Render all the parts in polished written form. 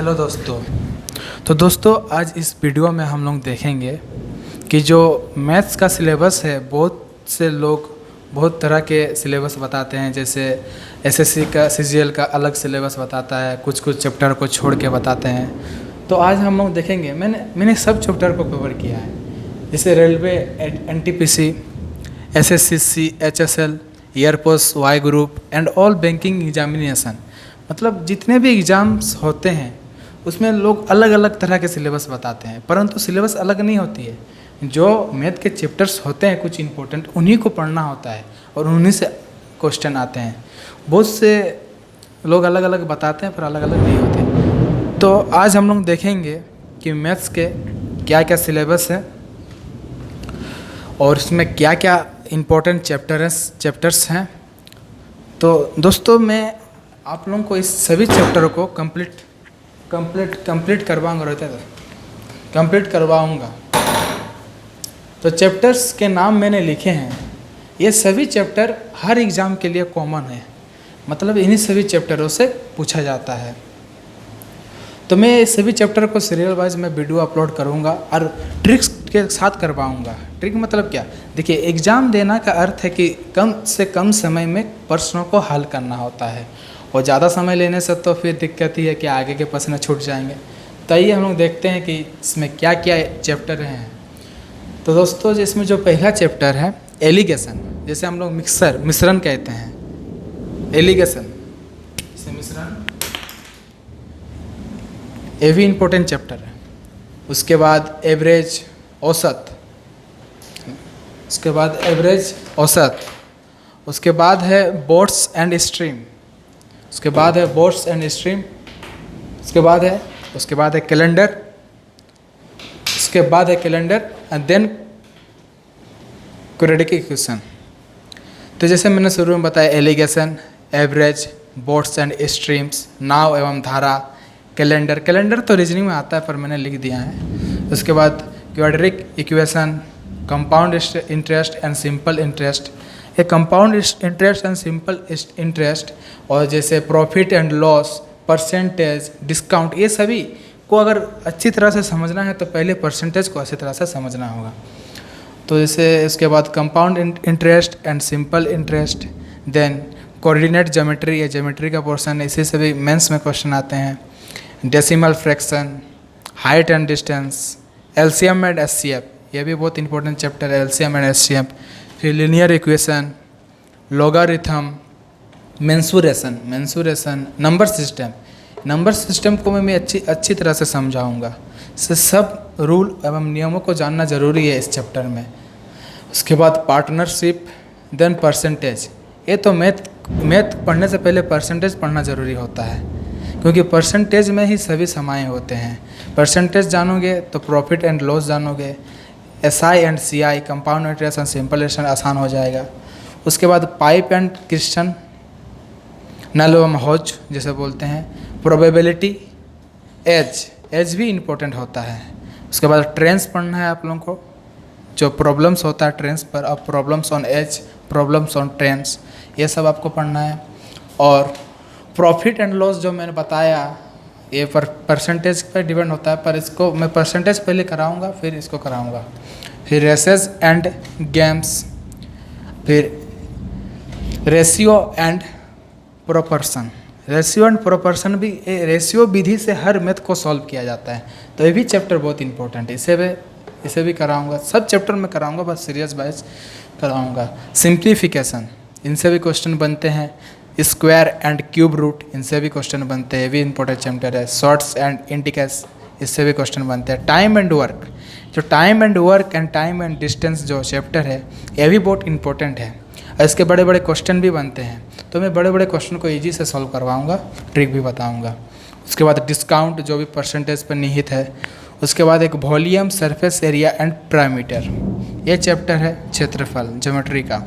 Hello दोस्तों। तो दोस्तों आज इस वीडियो में हम लोग देखेंगे कि जो मैथ्स का सिलेबस है, बहुत से लोग बहुत तरह के सिलेबस बताते हैं। जैसे एसएससी का सीजीएल का अलग सिलेबस बताता है, कुछ कुछ चैप्टर को छोड़ के बताते हैं। तो आज हम लोग देखेंगे, मैंने सब चैप्टर को कवर किया है। जैसे railway, NTPC, SSC, HSL, air force, Y group and all banking examination, मतलब जितने भी एग्ज़ाम्स होते हैं उसमें लोग अलग अलग तरह के सिलेबस बताते हैं, परंतु सिलेबस अलग नहीं होती है। जो मैथ के चैप्टर्स होते हैं कुछ इंपॉर्टेंट, उन्हीं को पढ़ना होता है और उन्हीं से क्वेश्चन आते हैं। बहुत से लोग अलग अलग बताते हैं पर अलग अलग नहीं होते। तो आज हम लोग देखेंगे कि मैथ्स के क्या क्या सिलेबस है और इसमें क्या क्या इम्पोर्टेंट चैप्टर्स हैं। तो दोस्तों मैं आप लोगों को इस सभी चैप्टर को कंप्लीट करवाऊंगा। तो चैप्टर्स के नाम मैंने लिखे हैं। ये सभी चैप्टर हर एग्ज़ाम के लिए कॉमन है, मतलब इन्हीं सभी चैप्टरों से पूछा जाता है। तो मैं इस सभी चैप्टर को सीरियल वाइज में वीडियो अपलोड करूंगा और ट्रिक्स के साथ करवाऊंगा। ट्रिक मतलब क्या? देखिए, एग्ज़ाम देना का अर्थ है कि कम से कम समय में प्रश्नों को हल करना होता है, और ज़्यादा समय लेने से तो फिर दिक्कत ही है कि आगे के प्रश्न छूट जाएंगे। तो आइए हम लोग देखते हैं कि इसमें क्या क्या चैप्टर हैं। तो दोस्तों इसमें जो पहला चैप्टर है एलिगेशन, जैसे हम लोग मिश्रण कहते हैं, एलिगेशन जैसे मिश्रण, ये भी इम्पोर्टेंट चैप्टर है। उसके बाद एवरेज, औसत, उसके बाद एवरेज औसत, उसके बाद है बोट्स एंड स्ट्रीम, उसके बाद है बोट्स एंड स्ट्रीम, उसके बाद है कैलेंडर, उसके बाद है calendar and then quadratic equation. तो जैसे मैंने शुरू में बताया, alligation, average, boats and streams, नाव एवं धारा, कैलेंडर तो रीजनिंग में आता है पर मैंने लिख दिया है। उसके बाद quadratic equation, compound interest and simple interest, ये compound interest and simple interest, और जैसे profit and loss, percentage, discount, ये सभी को अगर अच्छी तरह से समझना है तो पहले परसेंटेज को अच्छी तरह से समझना होगा। तो जैसे इसके बाद compound interest and simple interest, then coordinate geometry, ये ज्योमेट्री का पोर्शन है, इसी से भी मेंस में क्वेश्चन आते हैं। Decimal fraction, height and distance, LCM and HCF, ये भी बहुत इंपॉर्टेंट चैप्टर है, एलसीएम एंड एचसीएफ। फिर linear equation, logarithm, mensuration, number system को मैं अच्छी तरह से समझाऊंगा। सब रूल एवं नियमों को जानना जरूरी है इस चैप्टर में। उसके बाद पार्टनरशिप, देन परसेंटेज। ये तो मैथ पढ़ने से पहले परसेंटेज पढ़ना ज़रूरी होता है, क्योंकि परसेंटेज में ही सभी समाये होते हैं। परसेंटेज जानोगे तो प्रॉफिट एंड लॉस जानोगे, SI and CI, compound interest and simple interest आसान हो जाएगा। उसके बाद पाइप एंड क्रिस्टन, नल एवं हौज जैसे बोलते हैं, प्रोबेबिलिटी, एज भी इम्पोर्टेंट होता है। उसके बाद ट्रेंड्स पढ़ना है आप लोगों को, जो प्रॉब्लम्स होता है ट्रेंड्स पर, अब problems on age, problems on trends, ये सब आपको पढ़ना है। और प्रॉफिट एंड लॉस जो मैंने बताया, ये परसेंटेज पर डिपेंड होता है, पर इसको मैं परसेंटेज पहले कराऊंगा फिर इसको कराऊंगा। फिर रेसेस एंड गेम्स, फिर रेशियो एंड प्रोपोर्शन, भी रेशियो विधि से हर मैथ को सॉल्व किया जाता है। तो ये भी चैप्टर बहुत इंपॉर्टेंट है, इसे भी कराऊंगा, सब चैप्टर में कराऊंगा, बस सीरियस वाइज कराऊंगा। सिंप्लीफिकेशन, इनसे भी क्वेश्चन बनते हैं। स्क्वायर एंड क्यूब रूट, इनसे भी क्वेश्चन बनते हैं, ये भी इंपॉर्टेंट चैप्टर है। शॉर्ट्स एंड इंडिकेस, इससे भी क्वेश्चन बनते हैं। टाइम एंड वर्क, जो time and work and time and distance जो चैप्टर है, ये भी बहुत इंपॉर्टेंट है और इसके बड़े बड़े क्वेश्चन भी बनते हैं। तो मैं बड़े बड़े क्वेश्चन को ईजी से सॉल्व करवाऊंगा, ट्रिक भी बताऊंगा। उसके बाद डिस्काउंट, जो भी परसेंटेज पर निहित है। उसके बाद एक volume, surface area and parameter, ये चैप्टर है क्षेत्रफल, ज्योमेट्री का।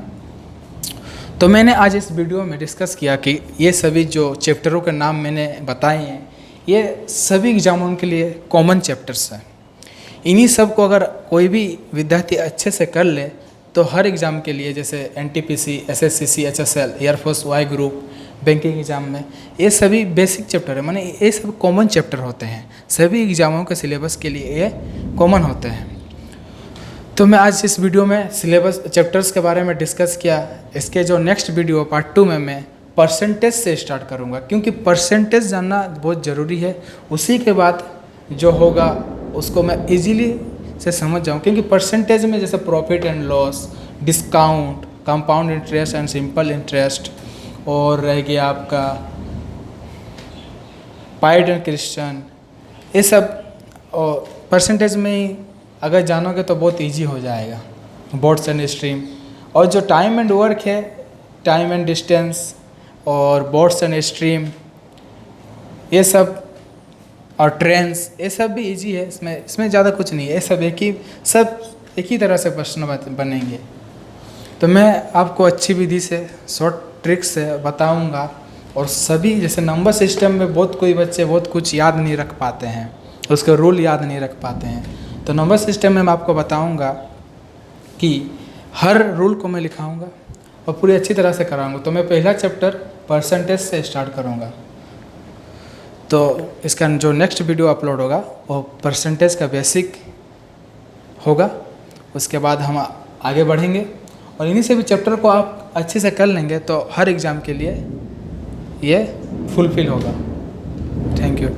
तो मैंने आज इस वीडियो में डिस्कस किया कि ये सभी जो चैप्टरों के नाम मैंने बताए हैं, ये सभी एग्जामों के लिए कॉमन चैप्टर्स हैं। इन्हीं सब को अगर कोई भी विद्यार्थी अच्छे से कर ले तो हर एग्ज़ाम के लिए, जैसे NTPC, SSC, HSL, air force, Y group, banking exam में। ये सभी बेसिक चैप्टर है, माने ये सब कॉमन चैप्टर होते हैं, सभी एग्ज़ामों के सिलेबस के लिए ये कॉमन होते हैं। तो मैं आज इस वीडियो में सिलेबस चैप्टर्स के बारे में डिस्कस किया। इसके जो नेक्स्ट वीडियो पार्ट 2 में मैं परसेंटेज से स्टार्ट करूँगा, क्योंकि परसेंटेज जानना बहुत ज़रूरी है। उसी के बाद जो होगा उसको मैं इजीली से समझ जाऊँ, क्योंकि परसेंटेज में जैसे profit and loss, discount, compound interest and simple interest, और रह गया आपका पाइड एंड क्रिश्चियन, ये सब परसेंटेज में ही अगर जानोगे तो बहुत इजी हो जाएगा, बोर्ड्स एंड स्ट्रीम। और जो टाइम एंड वर्क है, टाइम एंड डिस्टेंस और बोर्ड्स एंड स्ट्रीम, ये सब, और ट्रेंड्स, ये सब भी इजी है। इसमें ज़्यादा कुछ नहीं है, ये सब एक ही तरह से प्रश्न बनेंगे। तो मैं आपको अच्छी विधि से, शॉर्ट ट्रिक से बताऊंगा। और सभी जैसे नंबर सिस्टम में बहुत बहुत कुछ याद नहीं रख पाते हैं, उसके रूल याद नहीं रख पाते हैं। तो नंबर सिस्टम में मैं आपको बताऊंगा कि हर रूल को मैं लिखाऊंगा और पूरी अच्छी तरह से कराऊंगा। तो मैं पहला चैप्टर परसेंटेज से स्टार्ट करूंगा। तो इसका जो नेक्स्ट वीडियो अपलोड होगा वो परसेंटेज का बेसिक होगा। उसके बाद हम आगे बढ़ेंगे और इन्हीं से भी चैप्टर को आप अच्छे से कर लेंगे तो हर एग्ज़ाम के लिए ये फुलफिल होगा। Thank you.